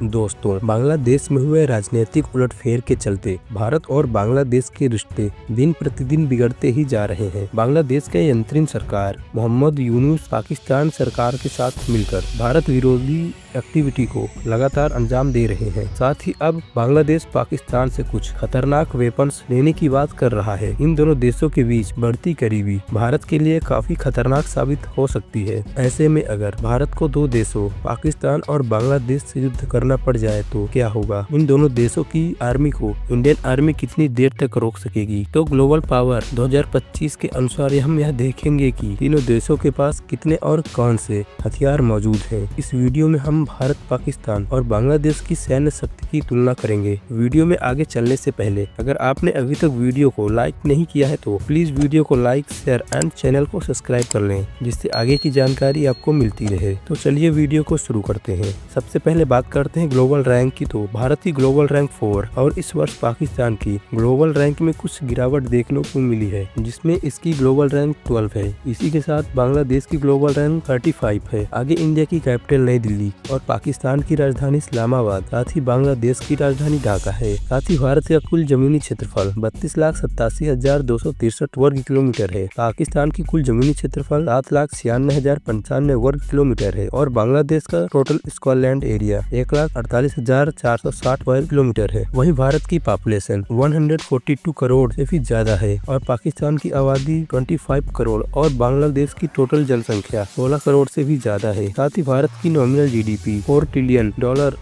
दोस्तों, बांग्लादेश में हुए राजनीतिक उलटफेर के चलते भारत और बांग्लादेश के रिश्ते दिन प्रतिदिन बिगड़ते ही जा रहे हैं। बांग्लादेश के अंतरिम सरकार मोहम्मद यूनुस पाकिस्तान सरकार के साथ मिलकर भारत विरोधी एक्टिविटी को लगातार अंजाम दे रहे हैं। साथ ही अब बांग्लादेश पाकिस्तान से कुछ खतरनाक वेपन्स लेने की बात कर रहा है। इन दोनों देशों के बीच बढ़ती करीबी भारत के लिए काफी खतरनाक साबित हो सकती है। ऐसे में अगर भारत को दो देशों पाकिस्तान और बांग्लादेश से युद्ध करना पड़ जाए तो क्या होगा? इन दोनों देशों की आर्मी को इंडियन आर्मी कितनी देर तक रोक सकेगी? तो ग्लोबल पावर 2025 के अनुसार हम यह देखेंगे कि तीनों देशों के पास कितने और कौन से हथियार मौजूद हैं। इस वीडियो में हम भारत, पाकिस्तान और बांग्लादेश की सैन्य शक्ति की तुलना करेंगे। वीडियो में आगे चलने से पहले अगर आपने अभी तक वीडियो को लाइक नहीं किया है तो प्लीज वीडियो को लाइक, शेयर एंड चैनल को सब्सक्राइब कर लें, जिससे आगे की जानकारी आपको मिलती रहे। तो चलिए वीडियो को शुरू करते हैं। सबसे पहले बात करते हैं ग्लोबल रैंक की। तो भारत की ग्लोबल रैंक 4 और इस वर्ष पाकिस्तान की ग्लोबल रैंक में कुछ गिरावट देखने को मिली है, जिसमें इसकी ग्लोबल रैंक 12 है। इसी के साथ बांग्लादेश की ग्लोबल रैंक 35 है। आगे इंडिया की कैपिटल नई दिल्ली और पाकिस्तान की राजधानी इस्लामाबाद, साथ ही बांग्लादेश की राजधानी ढाका है। साथ ही भारत का कुल जमीनी क्षेत्रफल 32,87,263 वर्ग किलोमीटर है। पाकिस्तान की कुल जमीनी क्षेत्रफल 7,96,095 वर्ग किलोमीटर है और बांग्लादेश का टोटल स्क्वायरलैंड एरिया 1,48,460 वर्ग किलोमीटर है। वहीं भारत की पॉपुलेशन 142 करोड़ से भी ज्यादा है और पाकिस्तान की आबादी 25 करोड़ और बांग्लादेश की टोटल जनसंख्या 16 करोड़ से भी ज्यादा है। साथ ही भारत की नॉमिनल जीडीपी $4 ट्रिलियन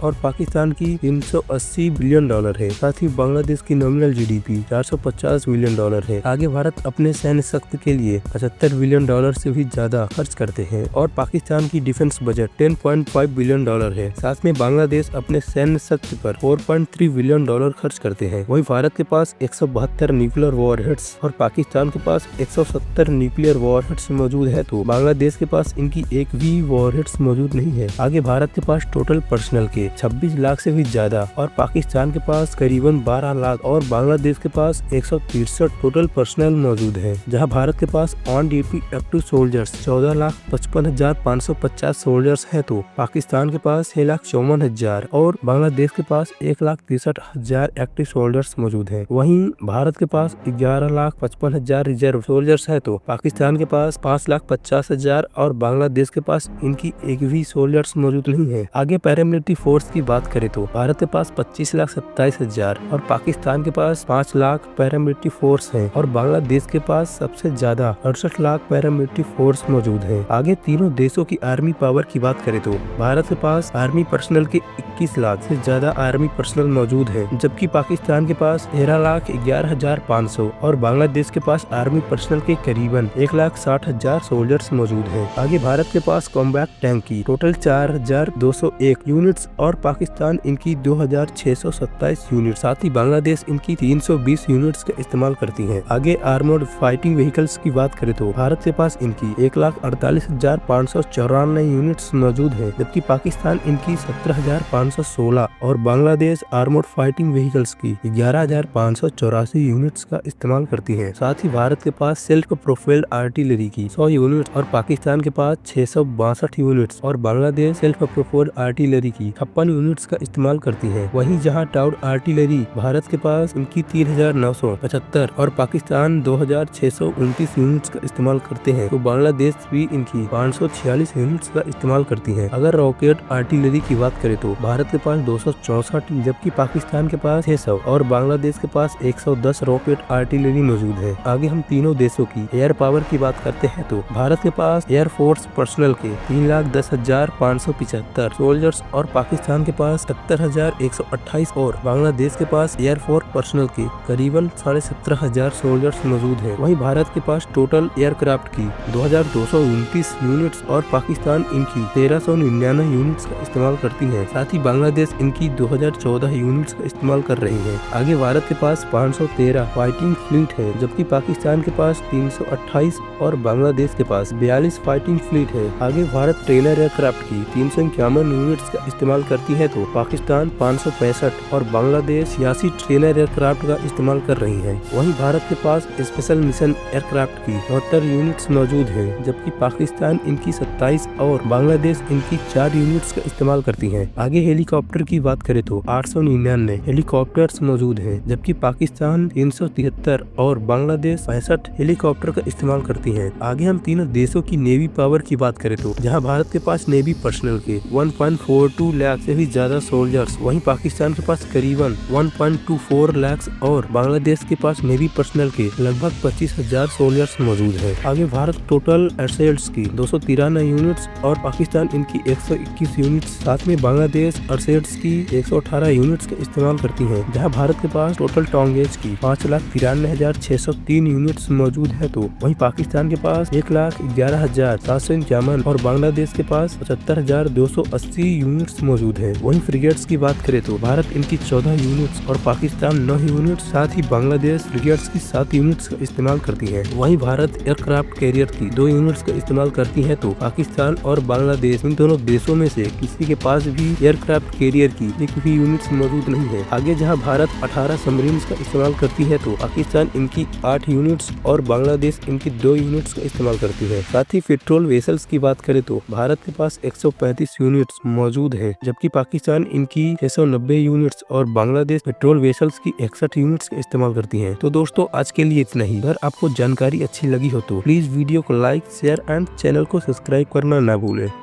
और पाकिस्तान की $380 बिलियन है। साथ ही बांग्लादेश की नॉमिनल जीडीपी $450 बिलियन है। आगे भारत अपने सैन्य शक्ति के लिए $75 बिलियन से भी ज्यादा खर्च करते हैं और पाकिस्तान की डिफेंस बजट $10.5 बिलियन है। साथ में बांग्लादेश अपने सैन्य शक्ति पर $4.3 बिलियन खर्च करते हैं। वहीं भारत के पास 172 न्यूक्लियर वॉरहेड्स और पाकिस्तान के पास 170 न्यूक्लियर वॉरहेड्स मौजूद है, तो बांग्लादेश के पास इनकी एक भी वॉरहेड्स मौजूद नहीं है। आगे भारत के पास टोटल पर्सनल के 26 लाख से भी ज्यादा और पाकिस्तान के पास करीबन 12 लाख और बांग्लादेश के पास 163 टोटल पर्सनल मौजूद है। जहां भारत के pass on duty active soldiers 14,55,550 soldiers है, तो पाकिस्तान के पास 6,54,000 और बांग्लादेश के पास 1,63,000 एक्टिव सोल्जर्स मौजूद है। वहीं भारत के पास 11,55,000 रिजर्व सोल्जर्स है, तो पाकिस्तान के पास 5,50,000 और बांग्लादेश के पास इनकी एक भी सोल्जर्स मौजूद नहीं है। आगे पैरामिलिट्री फोर्स की बात करें तो भारत के पास 25,27,000 और पाकिस्तान के पास 5 लाख पैरामिलिट्री फोर्स है और बांग्लादेश के पास सबसे ज्यादा 68 लाख पैरामिलिट्री फोर्स मौजूद है। आगे तीनों देशों की आर्मी पावर की बात करें तो भारत के पास आर्मी पर्सनल के 21 लाख से ज्यादा आर्मी पर्सनल मौजूद है, जबकि पाकिस्तान के पास 13,11,500 और बांग्लादेश के पास आर्मी पर्सनल के करीबन 1,60,000 सोल्जर्स मौजूद है। आगे भारत के पास कॉम्बैट टैंक की टोटल 4,201 यूनिट्स और पाकिस्तान इनकी 2,627 यूनिट, साथ ही बांग्लादेश इनकी 320 यूनिट्स का इस्तेमाल करती है। आगे आर्मर्ड फाइटिंग व्हीकल्स की बात करें तो भारत के पास इनकी 1,48,594 यूनिट्स मौजूद है, जबकि पाकिस्तान इनकी 17,516 और बांग्लादेश आर्मर्ड फाइटिंग व्हीकल्स की 11,584 यूनिट्स का इस्तेमाल करती है। साथ ही भारत के पास सेल्फ प्रोपेल्ड आर्टिलरी की 100 यूनिट और पाकिस्तान के पास 662 यूनिट्स और बांग्लादेश सेल्फ प्रोपेल्ड आर्टिलरी की 56 यूनिट्स का इस्तेमाल करती है। वहीं जहां टाउड आर्टिलरी भारत के पास इनकी 3,975 और पाकिस्तान 2,629 यूनिट्स का इस्तेमाल करते हैं, तो बांग्लादेश भी इनकी 546 यूनिट्स का इस्तेमाल करती है। अगर रॉकेट आर्टिलरी की बात करें तो भारत के पास 264 जबकि पाकिस्तान के पास 600 और बांग्लादेश के पास 110 रॉकेट आर्टिलरी मौजूद है। आगे हम तीनों देशों की एयर पावर की बात करते हैं तो भारत के पास एयर फोर्स पर्सनल के 3,10,575 सोल्जर्स और पाकिस्तान के पास 70,128 और बांग्लादेश के पास एयर फोर्स पर्सनल के करीबन 17,500 सोल्जर्स मौजूद है। वहीं भारत के पास टोटल एयरक्राफ्ट की 2,229 यूनिट्स और पाकिस्तान इनकी 1,399 यूनिट्स का इस्तेमाल करती है। साथ ही बांग्लादेश इनकी 2014 यूनिट्स का इस्तेमाल कर रही है। आगे भारत के पास 513 फाइटिंग फ्लीट है, जबकि पाकिस्तान के पास 328 और बांग्लादेश के पास 42 फाइटिंग फ्लीट है। आगे भारत ट्रेलर एयरक्राफ्ट की 300 यूनिट्स का इस्तेमाल करती है तो पाकिस्तान 565 और बांग्लादेश 86 ट्रेनर एयरक्राफ्ट का इस्तेमाल कर रही है। वहीं भारत के पास स्पेशल मिशन एयरक्राफ्ट की 72 यूनिट्स मौजूद है, जबकि पाकिस्तान इनकी 27 और बांग्लादेश इनकी 4 यूनिट्स का इस्तेमाल करती है। आगे हेलीकॉप्टर की बात करें तो 899 हेलीकॉप्टर्स मौजूद है, जबकि पाकिस्तान 373 और बांग्लादेश 65 हेलीकॉप्टर का इस्तेमाल करती है। आगे हम तीनों देशों की नेवी पावर की बात करें तो जहां भारत के पास नेवी पर्सनल के 1.42 लाख से भी ज्यादा सोल्जर्स, वहीं पाकिस्तान के पास करीबन 1.24 लाख और बांग्लादेश के पास नेवी पर्सनल के लगभग 25,000 सोल्जर्स मौजूद है। आगे भारत टोटल एयरसेल्स की 293 यूनिट्स और पाकिस्तान इनकी 121 यूनिट्स, साथ में बांग्लादेश एयरसेल्स की 118 यूनिट्स का इस्तेमाल करती है। जहां भारत के पास टोटल टोंगेज की 5,93,603 यूनिट्स मौजूद है तो वहीं पाकिस्तान के पास 1,11,751 और बांग्लादेश के पास 75,280 यूनिट्स मौजूद है। वहीं फ्रिगेट्स की बात करें तो भारत इनकी 14 यूनिट्स और पाकिस्तान 9 यूनिट्स, साथ ही बांग्लादेश फ्रिगेट्स की 7 यूनिट्स का इस्तेमाल करती है। वहीं भारत एयरक्राफ्ट कैरियर की 2 यूनिट्स का इस्तेमाल करती है तो पाकिस्तान और बांग्लादेश इन दोनों देशों में से किसी के पास भी एयरक्राफ्ट कैरियर की एक भी यूनिट्स मौजूद नहीं है। आगे जहां भारत 18 सबमरीन्स का इस्तेमाल करती है तो पाकिस्तान इनकी 8 यूनिट्स और बांग्लादेश इनकी 2 यूनिट्स का इस्तेमाल करती है। साथ ही पेट्रोल वेसल्स की बात करें तो भारत के पास 135 यूनिट्स मौजूद है, जबकि पाकिस्तान इनकी 690 यूनिट्स और बांग्लादेश पेट्रोल वेसल्स की 61 यूनिट्स का इस्तेमाल करती है। तो दोस्तों आज के लिए इतना ही। अगर आपको जानकारी अच्छी लगी हो तो प्लीज वीडियो को लाइक, शेयर एंड चैनल को सब्सक्राइब करना ना भूले।